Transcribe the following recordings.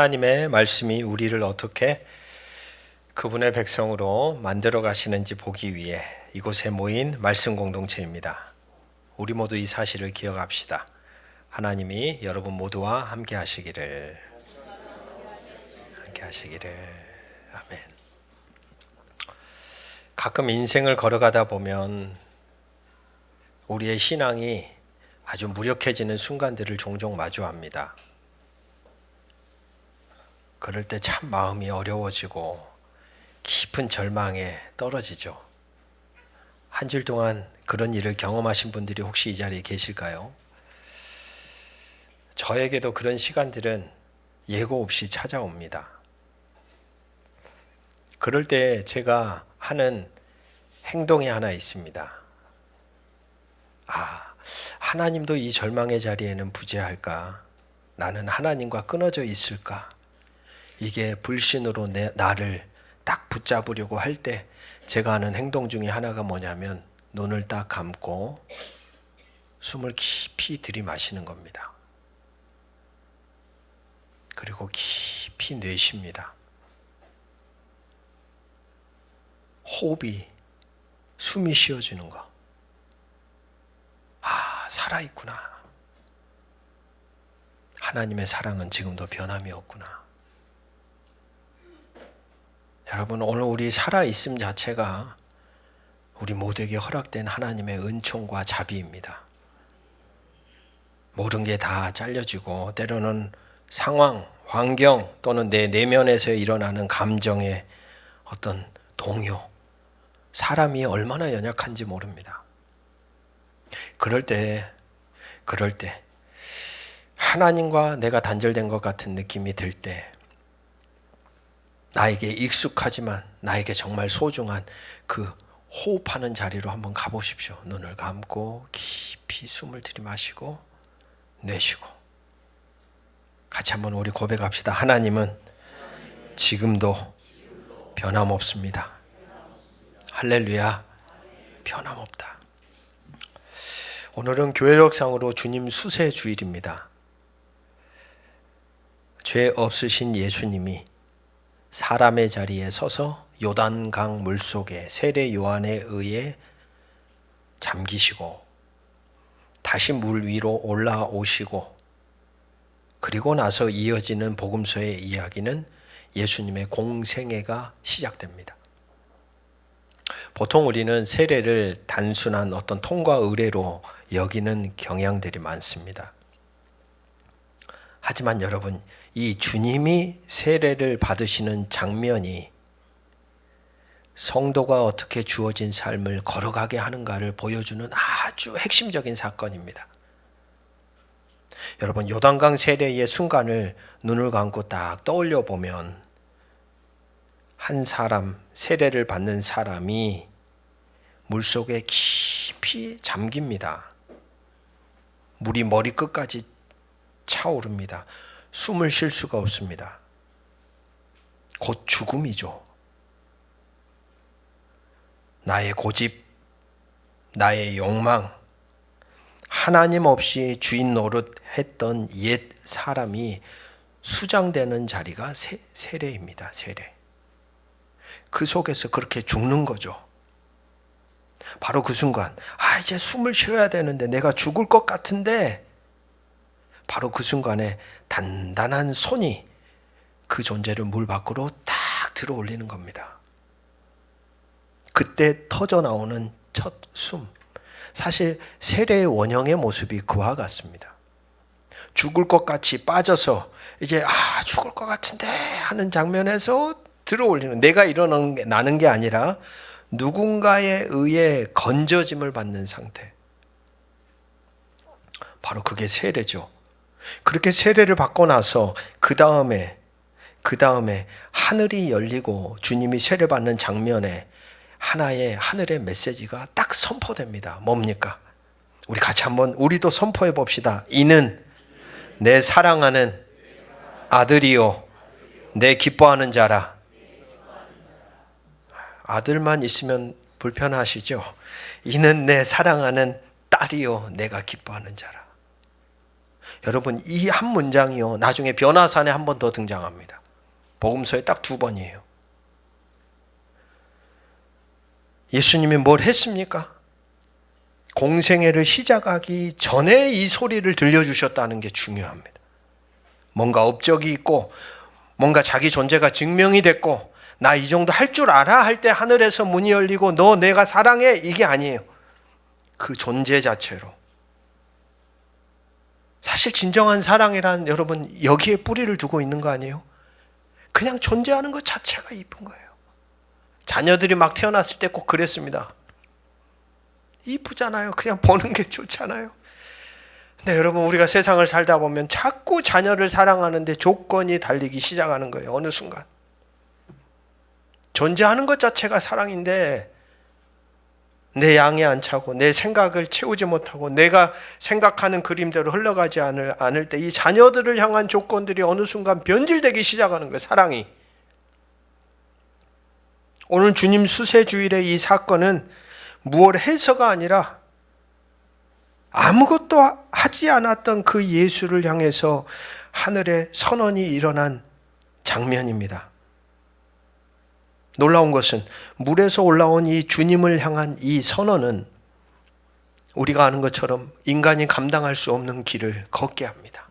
하나님의 말씀이 우리를 어떻게 그분의 백성으로 만들어 가시는지 보기 위해 이곳에 모인 말씀 공동체입니다. 우리 모두 이 사실을 기억합시다. 하나님이 여러분 모두와 함께 하시기를. 아멘. 가끔 인생을 걸어가다 보면 우리의 신앙이 아주 무력해지는 순간들을 종종 마주합니다. 그럴 때 참 마음이 어려워지고 깊은 절망에 떨어지죠. 한 줄 동안 그런 일을 경험하신 분들이 혹시 이 자리에 계실까요? 저에게도 그런 시간들은 예고 없이 찾아옵니다. 그럴 때 제가 하는 행동이 하나 있습니다. 하나님도 이 절망의 자리에는 부재할까? 나는 하나님과 끊어져 있을까? 이게 불신으로 나를 딱 붙잡으려고 할 때 제가 하는 행동 중에 하나가 뭐냐면 눈을 딱 감고 숨을 깊이 들이마시는 겁니다. 그리고 깊이 내쉽니다. 호흡이, 숨이 쉬어지는 거. 살아있구나. 하나님의 사랑은 지금도 변함이 없구나. 여러분, 오늘 우리 살아있음 자체가 우리 모두에게 허락된 하나님의 은총과 자비입니다. 모든 게 다 잘려지고 때로는 상황, 환경 또는 내 내면에서 일어나는 감정의 어떤 동요, 사람이 얼마나 연약한지 모릅니다. 그럴 때 하나님과 내가 단절된 것 같은 느낌이 들 때 나에게 익숙하지만 나에게 정말 소중한 그 호흡하는 자리로 한번 가보십시오. 눈을 감고 깊이 숨을 들이마시고 내쉬고 같이 한번 우리 고백합시다. 하나님은 지금도 변함없습니다. 할렐루야. 변함없다. 오늘은 교회력상으로 주님 수세 주일입니다. 죄 없으신 예수님이 사람의 자리에 서서 요단강 물속에 세례 요한에 의해 잠기시고 다시 물 위로 올라오시고 그리고 나서 이어지는 복음서의 이야기는 예수님의 공생애가 시작됩니다. 보통 우리는 세례를 단순한 어떤 통과 의례로 여기는 경향들이 많습니다. 하지만 여러분, 이 주님이 세례를 받으시는 장면이 성도가 어떻게 주어진 삶을 걸어가게 하는가를 보여주는 아주 핵심적인 사건입니다. 여러분, 요단강 세례의 순간을 눈을 감고 딱 떠올려 보면 한 사람, 세례를 받는 사람이 물속에 깊이 잠깁니다. 물이 머리끝까지 차오릅니다. 숨을 쉴 수가 없습니다. 곧 죽음이죠. 나의 고집, 나의 욕망, 하나님 없이 주인 노릇 했던 옛 사람이 수장되는 자리가 세례입니다. 세례. 그 속에서 그렇게 죽는 거죠. 바로 그 순간, 이제 숨을 쉬어야 되는데 내가 죽을 것 같은데 바로 그 순간에 단단한 손이 그 존재를 물 밖으로 딱 들어 올리는 겁니다. 그때 터져 나오는 첫 숨. 사실 세례의 원형의 모습이 그와 같습니다. 죽을 것 같이 빠져서 이제 죽을 것 같은데 하는 장면에서 들어 올리는, 내가 일어나는 게 아니라 누군가에 의해 건져짐을 받는 상태. 바로 그게 세례죠. 그렇게 세례를 받고 나서 그 다음에 하늘이 열리고 주님이 세례받는 장면에 하나의 하늘의 메시지가 딱 선포됩니다. 뭡니까? 우리 같이 한번 우리도 선포해 봅시다. 이는 내 사랑하는 아들이요 내 기뻐하는 자라. 아들만 있으면 불편하시죠? 이는 내 사랑하는 딸이요 내가 기뻐하는 자라. 여러분, 이 한 문장이요, 나중에 변화산에 한 번 더 등장합니다. 복음서에 딱 2번이에요. 예수님이 뭘 했습니까? 공생애를 시작하기 전에 이 소리를 들려주셨다는 게 중요합니다. 뭔가 업적이 있고 뭔가 자기 존재가 증명이 됐고 나 이 정도 할 줄 알아 할 때 하늘에서 문이 열리고 너 내가 사랑해 이게 아니에요. 그 존재 자체로. 사실 진정한 사랑이란 여러분 여기에 뿌리를 두고 있는 거 아니에요? 그냥 존재하는 것 자체가 이쁜 거예요. 자녀들이 막 태어났을 때 꼭 그랬습니다. 이쁘잖아요. 그냥 보는 게 좋잖아요. 근데 여러분 우리가 세상을 살다 보면 자꾸 자녀를 사랑하는데 조건이 달리기 시작하는 거예요. 어느 순간. 존재하는 것 자체가 사랑인데 내 양에 안 차고 내 생각을 채우지 못하고 내가 생각하는 그림대로 흘러가지 않을 때 이 자녀들을 향한 조건들이 어느 순간 변질되기 시작하는 거예요. 사랑이. 오늘 주님 수세주일의 이 사건은 무엇 해서가 아니라 아무것도 하지 않았던 그 예수를 향해서 하늘의 선언이 일어난 장면입니다. 놀라운 것은 물에서 올라온 이 주님을 향한 이 선언은 우리가 아는 것처럼 인간이 감당할 수 없는 길을 걷게 합니다.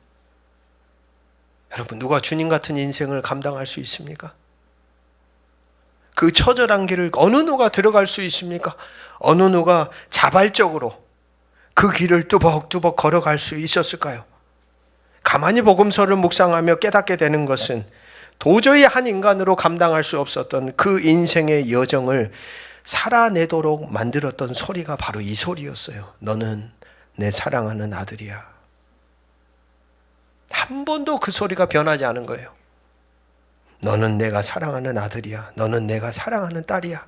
여러분, 누가 주님 같은 인생을 감당할 수 있습니까? 그 처절한 길을 어느 누가 들어갈 수 있습니까? 어느 누가 자발적으로 그 길을 뚜벅뚜벅 걸어갈 수 있었을까요? 가만히 복음서를 묵상하며 깨닫게 되는 것은 도저히 한 인간으로 감당할 수 없었던 그 인생의 여정을 살아내도록 만들었던 소리가 바로 이 소리였어요. 너는 내 사랑하는 아들이야. 한 번도 그 소리가 변하지 않은 거예요. 너는 내가 사랑하는 아들이야. 너는 내가 사랑하는 딸이야.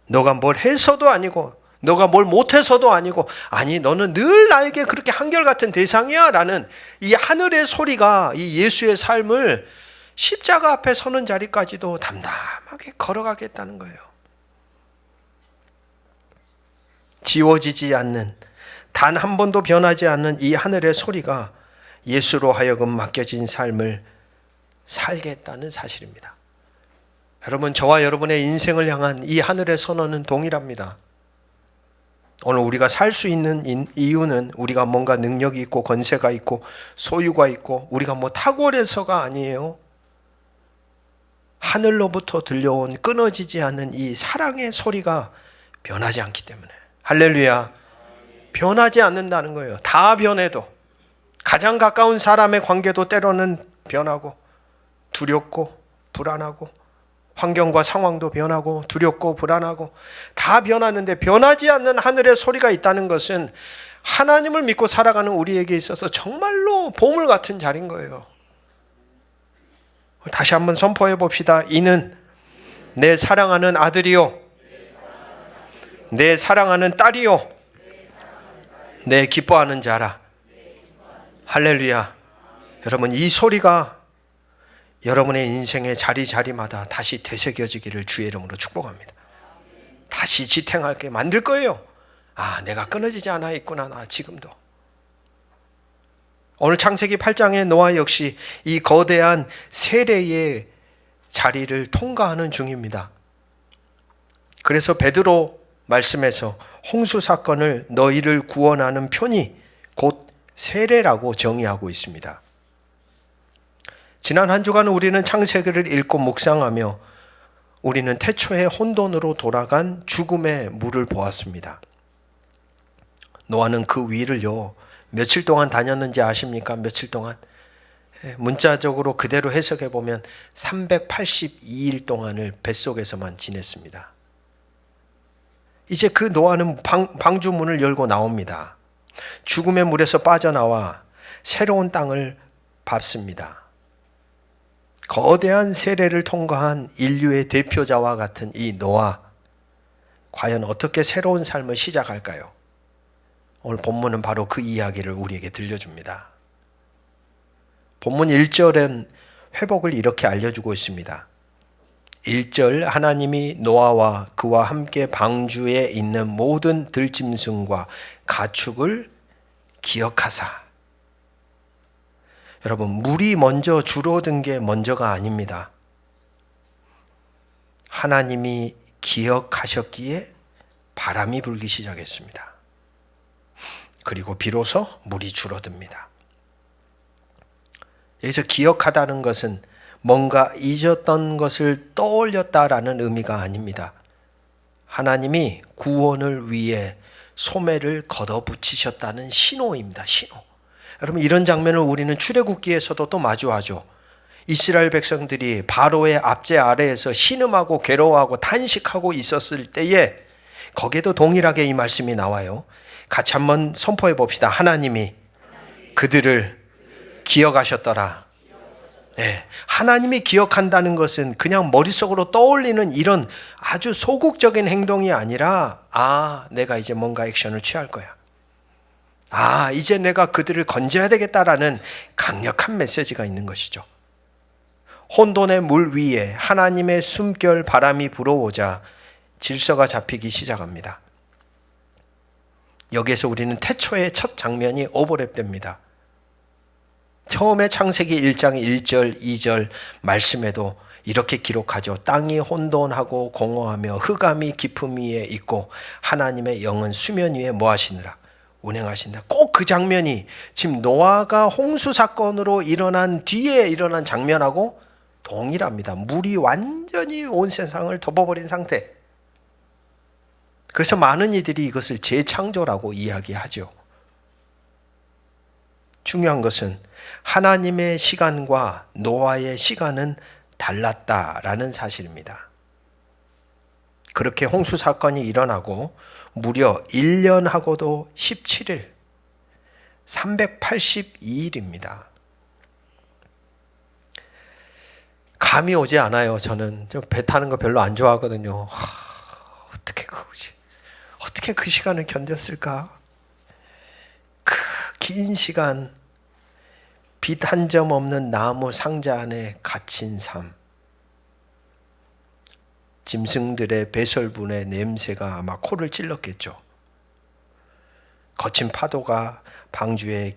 너가 뭘 해서도 아니고 너가 뭘 못해서도 아니고 아니 너는 늘 나에게 그렇게 한결같은 대상이야 라는 이 하늘의 소리가 이 예수의 삶을 십자가 앞에 서는 자리까지도 담담하게 걸어가겠다는 거예요. 지워지지 않는 단 한 번도 변하지 않는 이 하늘의 소리가 예수로 하여금 맡겨진 삶을 살겠다는 사실입니다. 여러분, 저와 여러분의 인생을 향한 이 하늘의 선언은 동일합니다. 오늘 우리가 살 수 있는 이유는 우리가 뭔가 능력이 있고 권세가 있고 소유가 있고 우리가 뭐 탁월해서가 아니에요. 하늘로부터 들려온 끊어지지 않는 이 사랑의 소리가 변하지 않기 때문에. 할렐루야. 변하지 않는다는 거예요. 다 변해도. 가장 가까운 사람의 관계도 때로는 변하고 두렵고 불안하고 환경과 상황도 변하고 두렵고 불안하고 다 변하는데 변하지 않는 하늘의 소리가 있다는 것은 하나님을 믿고 살아가는 우리에게 있어서 정말로 보물 같은 자리인 거예요. 다시 한번 선포해 봅시다. 이는 내 사랑하는 아들이요, 내 사랑하는 딸이요, 내 기뻐하는 자라. 할렐루야. 여러분, 이 소리가 여러분의 인생의 자리자리마다 다시 되새겨지기를 주의 이름으로 축복합니다. 다시 지탱하게 만들 거예요. 아, 내가 끊어지지 않아 있구나, 나 지금도. 오늘 창세기 8장의 노아 역시 이 거대한 세례의 자리를 통과하는 중입니다. 그래서 베드로 말씀에서 홍수 사건을 너희를 구원하는 편이 곧 세례라고 정의하고 있습니다. 지난 한 주간 우리는 창세기를 읽고 묵상하며 우리는 태초의 혼돈으로 돌아간 죽음의 물을 보았습니다. 노아는 그 위를요 며칠 동안 다녔는지 아십니까? 며칠 동안 문자적으로 그대로 해석해 보면 382일 동안을 뱃속에서만 지냈습니다. 이제 그 노아는 방주문을 열고 나옵니다. 죽음의 물에서 빠져나와 새로운 땅을 밟습니다. 거대한 세례를 통과한 인류의 대표자와 같은 이 노아, 과연 어떻게 새로운 삶을 시작할까요? 오늘 본문은 바로 그 이야기를 우리에게 들려줍니다. 본문 1절은 회복을 이렇게 알려주고 있습니다. 1절, 하나님이 노아와 그와 함께 방주에 있는 모든 들짐승과 가축을 기억하사. 여러분, 물이 먼저 줄어든 게 먼저가 아닙니다. 하나님이 기억하셨기에 바람이 불기 시작했습니다. 그리고 비로소 물이 줄어듭니다. 여기서 기억하다는 것은 뭔가 잊었던 것을 떠올렸다라는 의미가 아닙니다. 하나님이 구원을 위해 소매를 걷어붙이셨다는 신호입니다. 신호. 여러분, 이런 장면을 우리는 출애굽기에서도 또 마주하죠. 이스라엘 백성들이 바로의 압제 아래에서 신음하고 괴로워하고 탄식하고 있었을 때에 거기에도 동일하게 이 말씀이 나와요. 같이 한번 선포해 봅시다. 하나님이 그들을 기억하셨더라. 네, 하나님이 기억한다는 것은 그냥 머릿속으로 떠올리는 이런 아주 소극적인 행동이 아니라, 내가 이제 뭔가 액션을 취할 거야. 이제 내가 그들을 건져야 되겠다라는 강력한 메시지가 있는 것이죠. 혼돈의 물 위에 하나님의 숨결 바람이 불어오자 질서가 잡히기 시작합니다. 여기에서 우리는 태초의 첫 장면이 오버랩됩니다. 처음에 창세기 1장 1절 2절 말씀에도 이렇게 기록하죠. 땅이 혼돈하고 공허하며 흑암이 깊음 위에 있고 하나님의 영은 수면 위에 뭐 하시느라? 운행하신다. 꼭 그 장면이 지금 노아가 홍수 사건으로 일어난 뒤에 일어난 장면하고 동일합니다. 물이 완전히 온 세상을 덮어버린 상태. 그래서 많은 이들이 이것을 재창조라고 이야기하죠. 중요한 것은 하나님의 시간과 노아의 시간은 달랐다라는 사실입니다. 그렇게 홍수 사건이 일어나고 무려 1년하고도 17일, 382일입니다. 감이 오지 않아요. 저는 배 타는 거 별로 안 좋아하거든요. 어떻게 그 시간을 견뎠을까? 그 긴 시간, 빛 한 점 없는 나무 상자 안에 갇힌 삶. 짐승들의 배설분의 냄새가 아마 코를 찔렀겠죠. 거친 파도가 방주에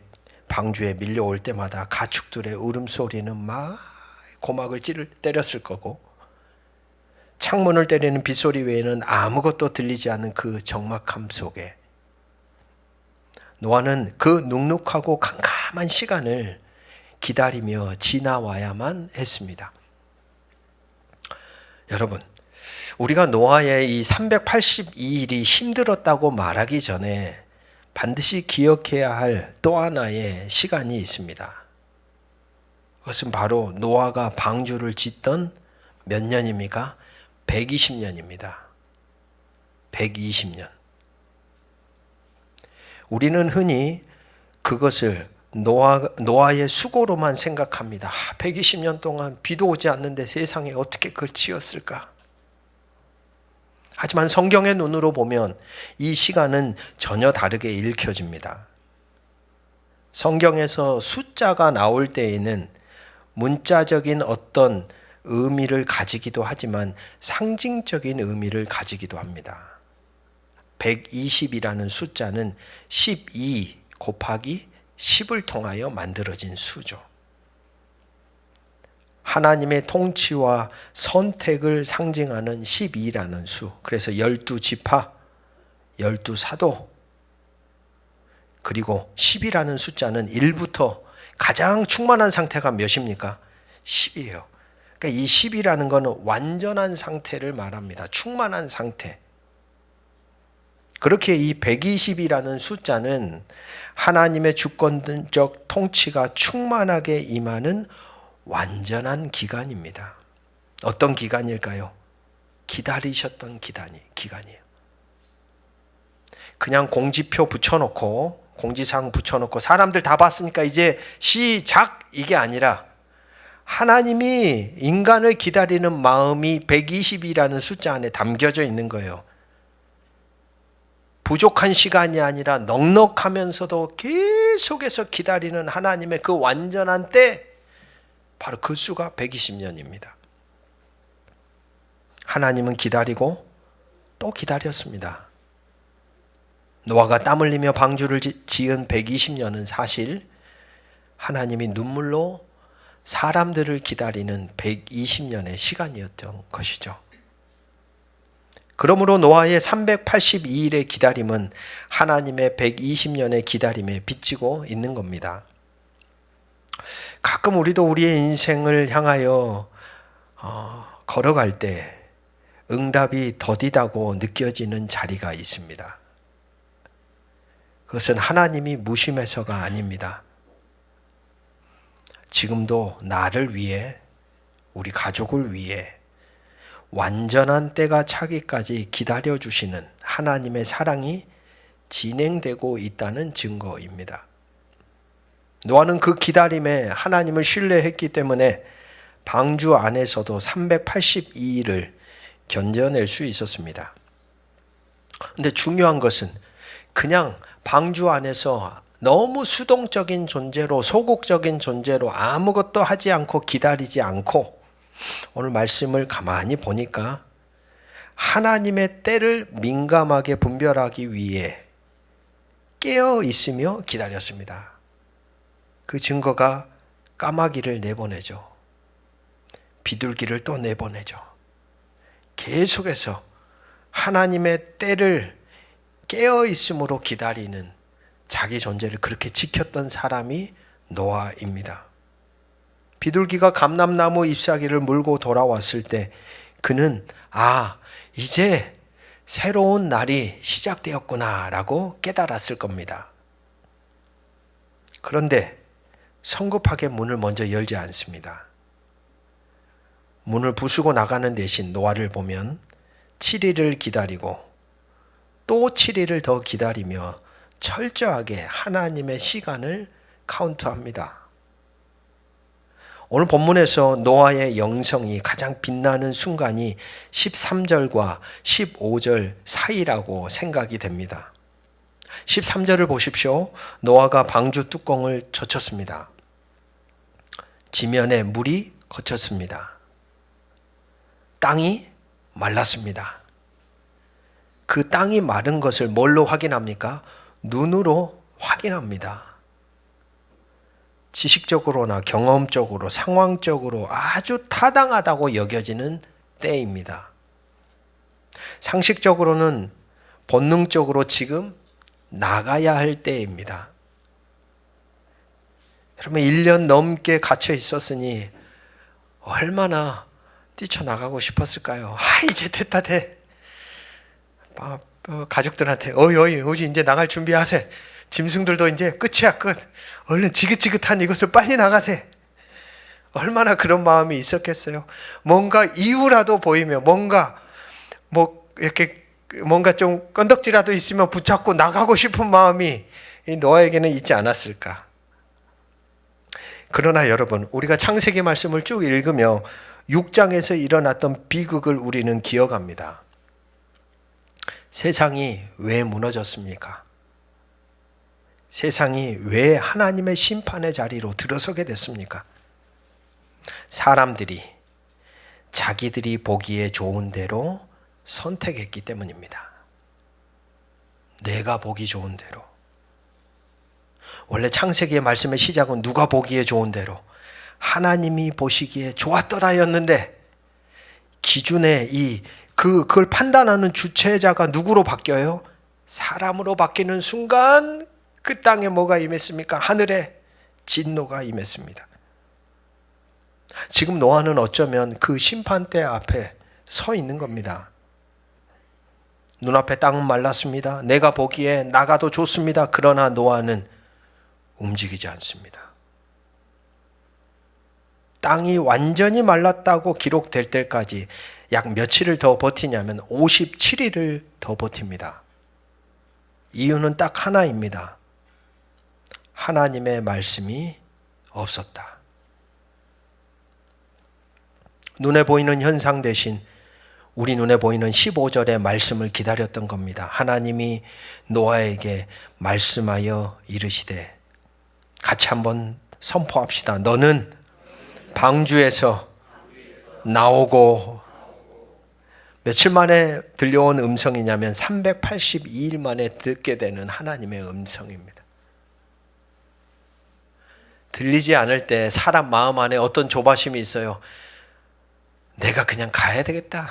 밀려올 때마다 가축들의 울음소리는 막 고막을 때렸을 거고, 창문을 때리는 빗소리 외에는 아무것도 들리지 않는 그 적막함 속에 노아는 그 눅눅하고 캄캄한 시간을 기다리며 지나와야만 했습니다. 여러분, 우리가 노아의 이 382일이 힘들었다고 말하기 전에 반드시 기억해야 할 또 하나의 시간이 있습니다. 그것은 바로 노아가 방주를 짓던 몇 년입니까? 120년입니다. 120년. 우리는 흔히 그것을 노아의 수고로만 생각합니다. 120년 동안 비도 오지 않는데 세상에 어떻게 그걸 지었을까? 하지만 성경의 눈으로 보면 이 시간은 전혀 다르게 읽혀집니다. 성경에서 숫자가 나올 때에는 문자적인 어떤 의미를 가지기도 하지만 상징적인 의미를 가지기도 합니다. 120이라는 숫자는 12 곱하기 10을 통하여 만들어진 수죠. 하나님의 통치와 선택을 상징하는 12라는 수. 그래서 12지파, 12사도, 그리고 10이라는 숫자는 1부터 가장 충만한 상태가 몇입니까? 10이에요. 그러니까 이 10이라는 것은 완전한 상태를 말합니다. 충만한 상태. 그렇게 이 120이라는 숫자는 하나님의 주권적 통치가 충만하게 임하는 완전한 기간입니다. 어떤 기간일까요? 기다리셨던 기간이에요. 그냥 공지표 붙여놓고, 공지사항 붙여놓고 사람들 다 봤으니까 이제 시작 이게 아니라 하나님이 인간을 기다리는 마음이 120이라는 숫자 안에 담겨져 있는 거예요. 부족한 시간이 아니라 넉넉하면서도 계속해서 기다리는 하나님의 그 완전한 때, 바로 그 수가 120년입니다. 하나님은 기다리고 또 기다렸습니다. 노아가 땀 흘리며 방주를 지은 120년은 사실 하나님이 눈물로 사람들을 기다리는 120년의 시간이었던 것이죠. 그러므로 노아의 382일의 기다림은 하나님의 120년의 기다림에 비치고 있는 겁니다. 가끔 우리도 우리의 인생을 향하여 걸어갈 때 응답이 더디다고 느껴지는 자리가 있습니다. 그것은 하나님이 무심해서가 아닙니다. 지금도 나를 위해, 우리 가족을 위해 완전한 때가 차기까지 기다려주시는 하나님의 사랑이 진행되고 있다는 증거입니다. 노아는 그 기다림에 하나님을 신뢰했기 때문에 방주 안에서도 382일을 견뎌낼 수 있었습니다. 근데 중요한 것은 그냥 방주 안에서 너무 수동적인 존재로, 소극적인 존재로 아무것도 하지 않고 기다리지 않고, 오늘 말씀을 가만히 보니까 하나님의 때를 민감하게 분별하기 위해 깨어 있으며 기다렸습니다. 그 증거가 까마귀를 내보내죠. 비둘기를 또 내보내죠. 계속해서 하나님의 때를 깨어 있음으로 기다리는 자기 존재를 그렇게 지켰던 사람이 노아입니다. 비둘기가 감람나무 잎사귀를 물고 돌아왔을 때 그는 이제 새로운 날이 시작되었구나 라고 깨달았을 겁니다. 그런데 성급하게 문을 먼저 열지 않습니다. 문을 부수고 나가는 대신 노아를 보면 7일을 기다리고 또 7일을 더 기다리며 철저하게 하나님의 시간을 카운트합니다. 오늘 본문에서 노아의 영성이 가장 빛나는 순간이 13절과 15절 사이라고 생각이 됩니다. 13절을 보십시오. 노아가 방주 뚜껑을 젖혔습니다. 지면에 물이 거쳤습니다. 땅이 말랐습니다. 그 땅이 마른 것을 뭘로 확인합니까? 눈으로 확인합니다. 지식적으로나 경험적으로, 상황적으로 아주 타당하다고 여겨지는 때입니다. 상식적으로는 본능적으로 지금 나가야 할 때입니다. 여러분 1년 넘게 갇혀 있었으니 얼마나 뛰쳐나가고 싶었을까요? 이제 됐다 돼. 가족들한테 어이 이제 나갈 준비하세. 짐승들도 이제 끝이야 끝. 얼른 지긋지긋한 이것을 빨리 나가세. 얼마나 그런 마음이 있었겠어요. 뭔가 이유라도 보이며 뭔가 이렇게 뭔가 좀 건덕지라도 있으면 붙잡고 나가고 싶은 마음이 이 노아에게는 있지 않았을까. 그러나 여러분 우리가 창세기 말씀을 쭉 읽으며 6장에서 일어났던 비극을 우리는 기억합니다. 세상이 왜 무너졌습니까? 세상이 왜 하나님의 심판의 자리로 들어서게 됐습니까? 사람들이 자기들이 보기에 좋은 대로 선택했기 때문입니다. 내가 보기 좋은 대로. 원래 창세기의 말씀의 시작은 누가 보기에 좋은 대로, 하나님이 보시기에 좋았더라였는데 기준의 그걸 판단하는 주체자가 누구로 바뀌어요? 사람으로 바뀌는 순간 그 땅에 뭐가 임했습니까? 하늘에 진노가 임했습니다. 지금 노아는 어쩌면 그 심판대 앞에 서 있는 겁니다. 눈앞에 땅은 말랐습니다. 내가 보기에 나가도 좋습니다. 그러나 노아는 움직이지 않습니다. 땅이 완전히 말랐다고 기록될 때까지 약 며칠을 더 버티냐면 57일을 더 버팁니다. 이유는 딱 하나입니다. 하나님의 말씀이 없었다. 눈에 보이는 현상 대신 우리 눈에 보이는 15절의 말씀을 기다렸던 겁니다. 하나님이 노아에게 말씀하여 이르시되, 같이 한번 선포합시다. 너는 방주에서 나오고 며칠 만에 들려온 음성이냐면 382일 만에 듣게 되는 하나님의 음성입니다. 들리지 않을 때 사람 마음 안에 어떤 조바심이 있어요. 내가 그냥 가야 되겠다.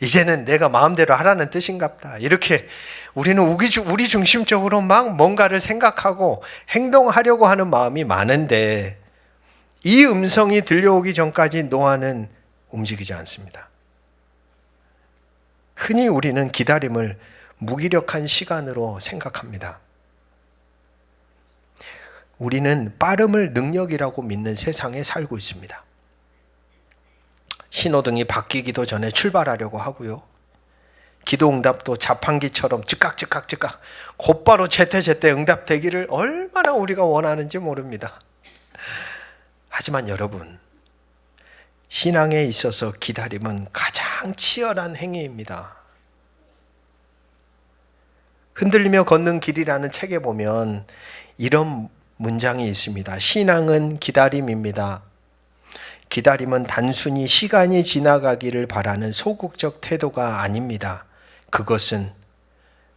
이제는 내가 마음대로 하라는 뜻인갑다. 이렇게 우리는 우리 중심적으로 막 뭔가를 생각하고 행동하려고 하는 마음이 많은데 이 음성이 들려오기 전까지 노아는 움직이지 않습니다. 흔히 우리는 기다림을 무기력한 시간으로 생각합니다. 우리는 빠름을 능력이라고 믿는 세상에 살고 있습니다. 신호등이 바뀌기도 전에 출발하려고 하고요. 기도 응답도 자판기처럼 즉각 곧바로 제때 응답되기를 얼마나 우리가 원하는지 모릅니다. 하지만 여러분, 신앙에 있어서 기다림은 가장 치열한 행위입니다. 흔들리며 걷는 길이라는 책에 보면 이런 문장이 있습니다. 신앙은 기다림입니다. 기다림은 단순히 시간이 지나가기를 바라는 소극적 태도가 아닙니다. 그것은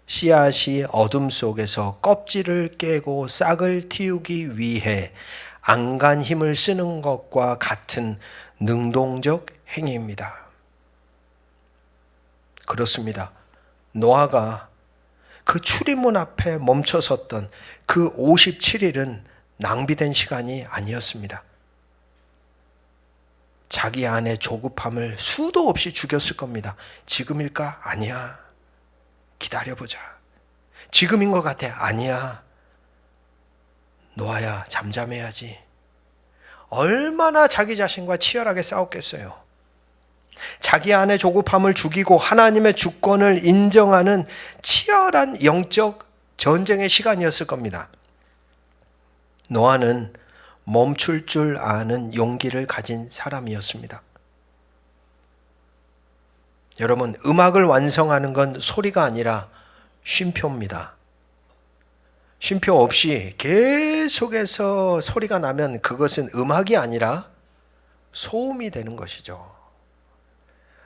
씨앗이 어둠 속에서 껍질을 깨고 싹을 틔우기 위해 안간 힘을 쓰는 것과 같은 능동적 행위입니다. 그렇습니다. 노아가 그 출입문 앞에 멈춰 섰던 그 57일은 낭비된 시간이 아니었습니다. 자기 안의 조급함을 수도 없이 죽였을 겁니다. 지금일까? 아니야. 기다려보자. 지금인 것 같아. 아니야. 노아야, 잠잠해야지. 얼마나 자기 자신과 치열하게 싸웠겠어요. 자기 안의 조급함을 죽이고 하나님의 주권을 인정하는 치열한 영적 전쟁의 시간이었을 겁니다. 노아는 멈출 줄 아는 용기를 가진 사람이었습니다. 여러분, 음악을 완성하는 건 소리가 아니라 쉼표입니다. 쉼표 없이 계속해서 소리가 나면 그것은 음악이 아니라 소음이 되는 것이죠.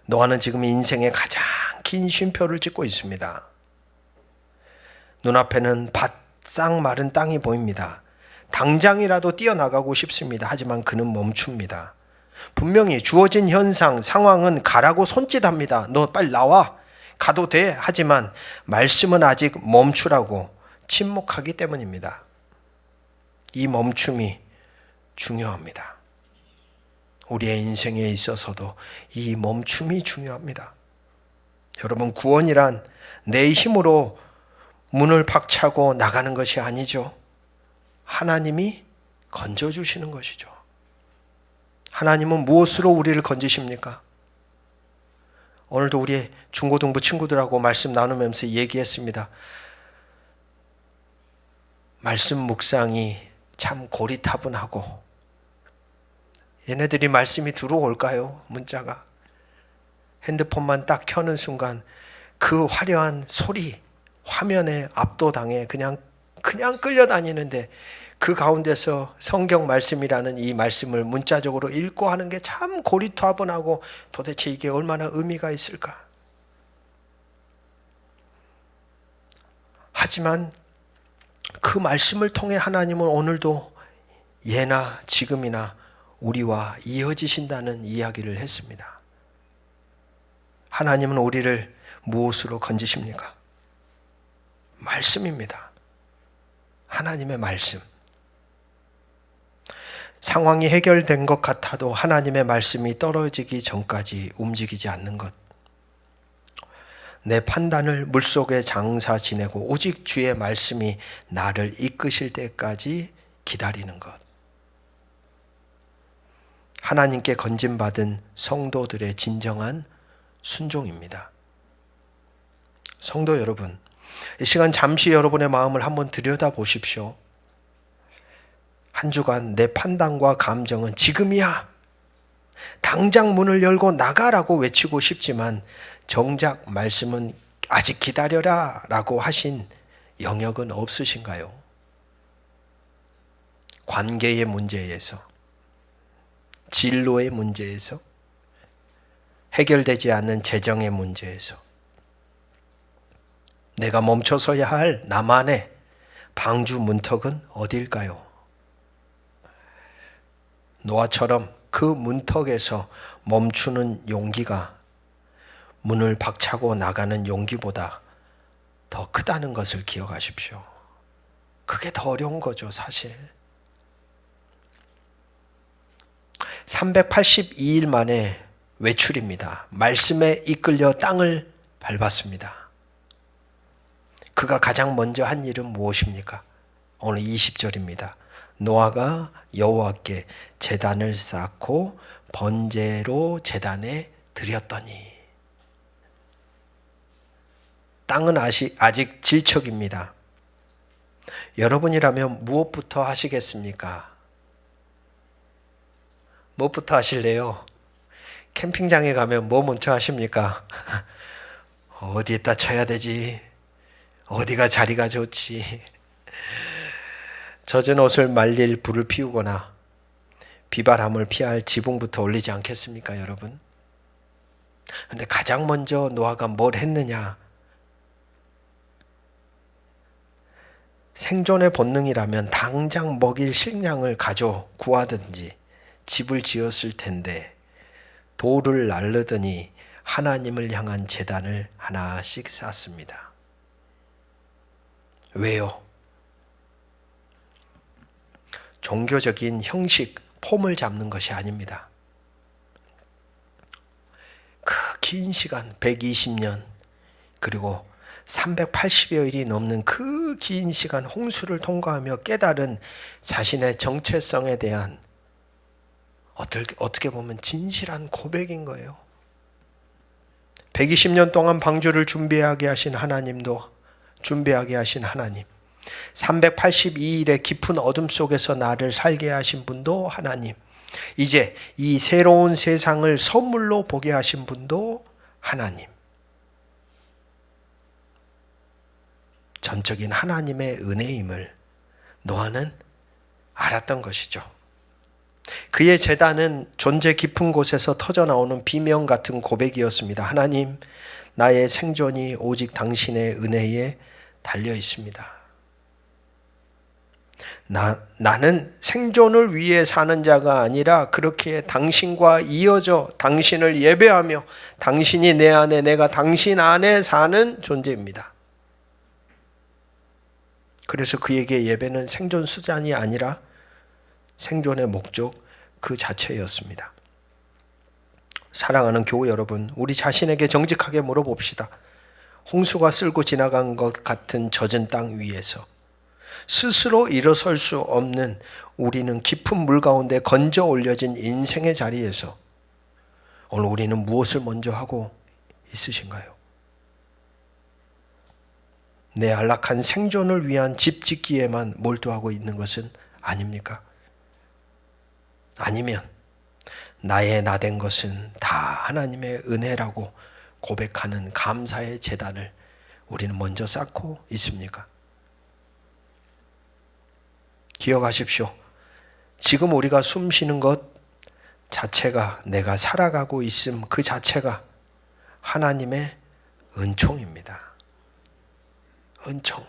노아는 지금 인생의 가장 긴 쉼표를 찍고 있습니다. 눈앞에는 바싹 마른 땅이 보입니다. 당장이라도 뛰어나가고 싶습니다. 하지만 그는 멈춥니다. 분명히 주어진 현상, 상황은 가라고 손짓합니다. 너 빨리 나와. 가도 돼. 하지만 말씀은 아직 멈추라고 침묵하기 때문입니다. 이 멈춤이 중요합니다. 우리의 인생에 있어서도 이 멈춤이 중요합니다. 여러분, 구원이란 내 힘으로 문을 박차고 나가는 것이 아니죠. 하나님이 건져주시는 것이죠. 하나님은 무엇으로 우리를 건지십니까? 오늘도 우리 중고등부 친구들하고 말씀 나누면서 얘기했습니다. 말씀 묵상이 참 고리타분하고 얘네들이 말씀이 들어올까요? 문자가. 핸드폰만 딱 켜는 순간 그 화려한 소리, 화면에 압도당해 그냥 끌려다니는데 그 가운데서 성경 말씀이라는 이 말씀을 문자적으로 읽고 하는 게 참 고리타분하고 도대체 이게 얼마나 의미가 있을까? 하지만 그 말씀을 통해 하나님은 오늘도 예나 지금이나 우리와 이어지신다는 이야기를 했습니다. 하나님은 우리를 무엇으로 건지십니까? 말씀입니다. 하나님의 말씀. 상황이 해결된 것 같아도 하나님의 말씀이 떨어지기 전까지 움직이지 않는 것. 내 판단을 물속에 장사 지내고 오직 주의 말씀이 나를 이끄실 때까지 기다리는 것. 하나님께 건짐받은 성도들의 진정한 순종입니다. 성도 여러분, 이 시간 잠시 여러분의 마음을 한번 들여다보십시오. 한 주간 내 판단과 감정은 지금이야. 당장 문을 열고 나가라고 외치고 싶지만 정작 말씀은 아직 기다려라 라고 하신 영역은 없으신가요? 관계의 문제에서, 진로의 문제에서, 해결되지 않는 재정의 문제에서 내가 멈춰서야 할 나만의 방주 문턱은 어딜까요? 노아처럼 그 문턱에서 멈추는 용기가 문을 박차고 나가는 용기보다 더 크다는 것을 기억하십시오. 그게 더 어려운 거죠, 사실. 382일 만에 외출입니다. 말씀에 이끌려 땅을 밟았습니다. 그가 가장 먼저 한 일은 무엇입니까? 오늘 20절입니다. 노아가 여호와께 제단을 쌓고 번제로 제단에 드렸더니. 땅은 아직 질척입니다. 여러분이라면 무엇부터 하시겠습니까? 무엇부터 하실래요? 캠핑장에 가면 뭐 먼저 하십니까? 어디에다 쳐야 되지? 어디가 자리가 좋지? 젖은 옷을 말릴 불을 피우거나 비바람을 피할 지붕부터 올리지 않겠습니까, 여러분? 근데 가장 먼저 노아가 뭘 했느냐? 생존의 본능이라면 당장 먹일 식량을 가져 구하든지 집을 지었을 텐데 돌을 나르더니 하나님을 향한 제단을 하나씩 쌓습니다. 왜요? 종교적인 형식, 폼을 잡는 것이 아닙니다. 그 긴 시간, 120년, 그리고 380여일이 넘는 그 긴 시간 홍수를 통과하며 깨달은 자신의 정체성에 대한 어떻게 보면 진실한 고백인 거예요. 120년 동안 방주를 준비하게 하신 하나님도 준비하게 하신 하나님, 382일의 깊은 어둠 속에서 나를 살게 하신 분도 하나님, 이제 이 새로운 세상을 선물로 보게 하신 분도 하나님. 전적인 하나님의 은혜임을 노아는 알았던 것이죠. 그의 제단은 존재 깊은 곳에서 터져나오는 비명 같은 고백이었습니다. 하나님, 나의 생존이 오직 당신의 은혜에 달려 있습니다. 나는 생존을 위해 사는 자가 아니라 그렇게 당신과 이어져 당신을 예배하며 당신이 내 안에, 내가 당신 안에 사는 존재입니다. 그래서 그에게 예배는 생존 수단이 아니라 생존의 목적 그 자체였습니다. 사랑하는 교우 여러분, 우리 자신에게 정직하게 물어봅시다. 홍수가 쓸고 지나간 것 같은 젖은 땅 위에서 스스로 일어설 수 없는 우리는 깊은 물 가운데 건져 올려진 인생의 자리에서 오늘 우리는 무엇을 먼저 하고 있으신가요? 내 안락한 생존을 위한 집 짓기에만 몰두하고 있는 것은 아닙니까? 아니면 나의 나된 것은 다 하나님의 은혜라고 고백하는 감사의 제단을 우리는 먼저 쌓고 있습니까? 기억하십시오. 지금 우리가 숨 쉬는 것 자체가, 내가 살아가고 있음 그 자체가 하나님의 은총입니다. 은총.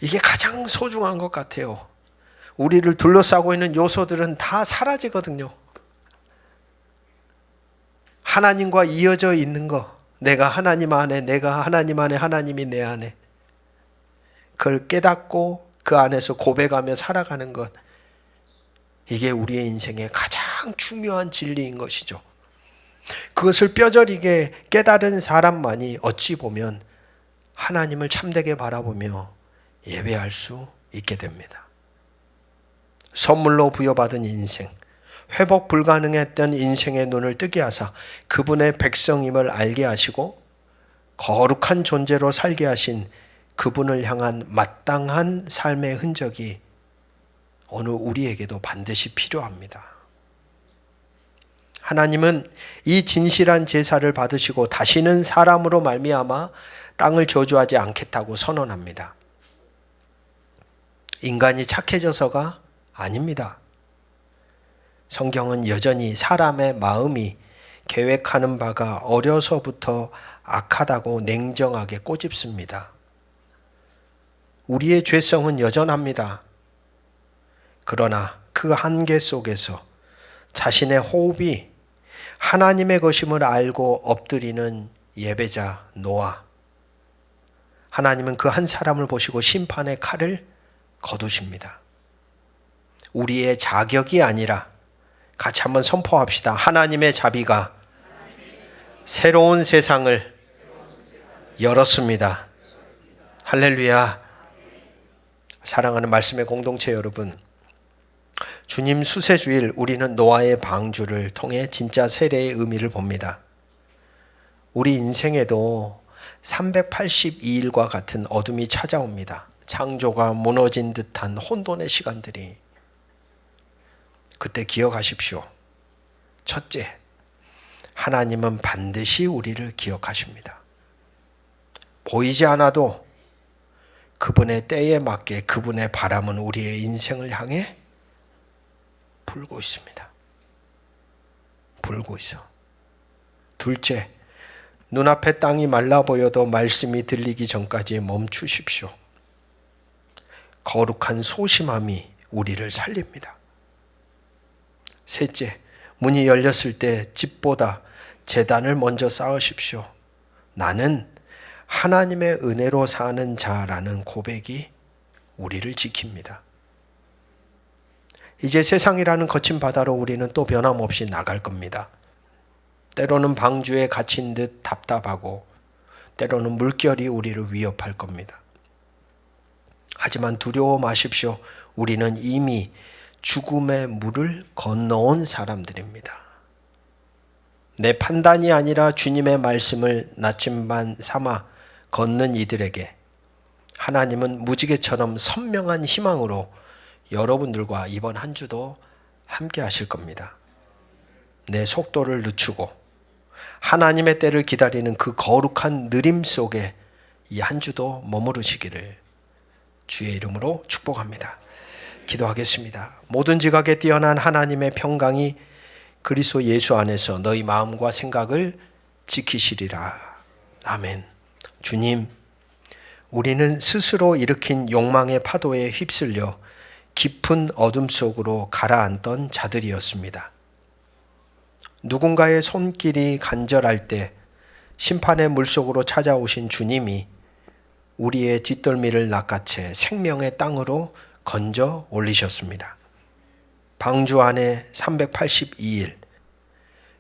이게 가장 소중한 것 같아요. 우리를 둘러싸고 있는 요소들은 다 사라지거든요. 하나님과 이어져 있는 거, 내가 하나님 안에, 내가 하나님 안에, 하나님이 내 안에, 그걸 깨닫고 그 안에서 고백하며 살아가는 것, 이게 우리의 인생의 가장 중요한 진리인 것이죠. 그것을 뼈저리게 깨달은 사람만이 어찌 보면 하나님을 참되게 바라보며 예배할 수 있게 됩니다. 선물로 부여받은 인생, 회복 불가능했던 인생의 눈을 뜨게 하사 그분의 백성임을 알게 하시고 거룩한 존재로 살게 하신 그분을 향한 마땅한 삶의 흔적이 오늘 우리에게도 반드시 필요합니다. 하나님은 이 진실한 제사를 받으시고 다시는 사람으로 말미암아 땅을 저주하지 않겠다고 선언합니다. 인간이 착해져서가 아닙니다. 성경은 여전히 사람의 마음이 계획하는 바가 어려서부터 악하다고 냉정하게 꼬집습니다. 우리의 죄성은 여전합니다. 그러나 그 한계 속에서 자신의 호흡이 하나님의 것임을 알고 엎드리는 예배자 노아. 하나님은 그 한 사람을 보시고 심판의 칼을 거두십니다. 우리의 자격이 아니라 같이 한번 선포합시다. 하나님의 자비가 새로운 세상을 열었습니다. 할렐루야. 사랑하는 말씀의 공동체 여러분, 주님 수세주일 우리는 노아의 방주를 통해 진짜 세례의 의미를 봅니다. 우리 인생에도 382일과 같은 어둠이 찾아옵니다. 창조가 무너진 듯한 혼돈의 시간들이. 그때 기억하십시오. 첫째, 하나님은 반드시 우리를 기억하십니다. 보이지 않아도 그분의 때에 맞게 그분의 바람은 우리의 인생을 향해 불고 있습니다. 불고 있어. 둘째, 눈앞에 땅이 말라 보여도 말씀이 들리기 전까지 멈추십시오. 거룩한 소심함이 우리를 살립니다. 셋째, 문이 열렸을 때 집보다 제단을 먼저 쌓으십시오. 나는 하나님의 은혜로 사는 자라는 고백이 우리를 지킵니다. 이제 세상이라는 거친 바다로 우리는 또 변함없이 나갈 겁니다. 때로는 방주에 갇힌 듯 답답하고 때로는 물결이 우리를 위협할 겁니다. 하지만 두려워 마십시오. 우리는 이미 죽음의 물을 건너온 사람들입니다. 내 판단이 아니라 주님의 말씀을 나침반 삼아 걷는 이들에게 하나님은 무지개처럼 선명한 희망으로 여러분들과 이번 한 주도 함께 하실 겁니다. 내 속도를 늦추고 하나님의 때를 기다리는 그 거룩한 느림 속에 이 한 주도 머무르시기를 주의 이름으로 축복합니다. 기도하겠습니다. 모든 지각에 뛰어난 하나님의 평강이 그리스도 예수 안에서 너희 마음과 생각을 지키시리라. 아멘. 주님, 우리는 스스로 일으킨 욕망의 파도에 휩쓸려 깊은 어둠 속으로 가라앉던 자들이었습니다. 누군가의 손길이 간절할 때 심판의 물속으로 찾아오신 주님이 우리의 뒷덜미를 낚아채 생명의 땅으로 건져 올리셨습니다. 방주 안에 382일,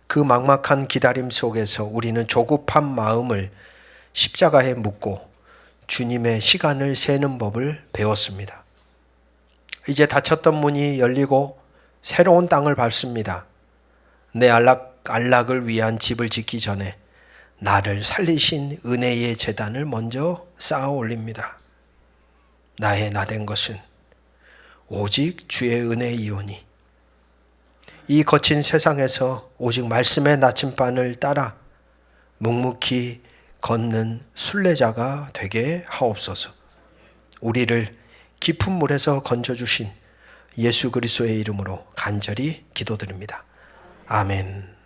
그 막막한 기다림 속에서 우리는 조급한 마음을 십자가에 묻고 주님의 시간을 세는 법을 배웠습니다. 이제 닫혔던 문이 열리고 새로운 땅을 밟습니다. 내 안락을 위한 집을 짓기 전에 나를 살리신 은혜의 제단을 먼저 쌓아 올립니다. 나의 나된 것은 오직 주의 은혜이오니 이 거친 세상에서 오직 말씀의 나침반을 따라 묵묵히 걷는 순례자가 되게 하옵소서. 우리를 깊은 물에서 건져주신 예수 그리스도의 이름으로 간절히 기도드립니다. 아멘.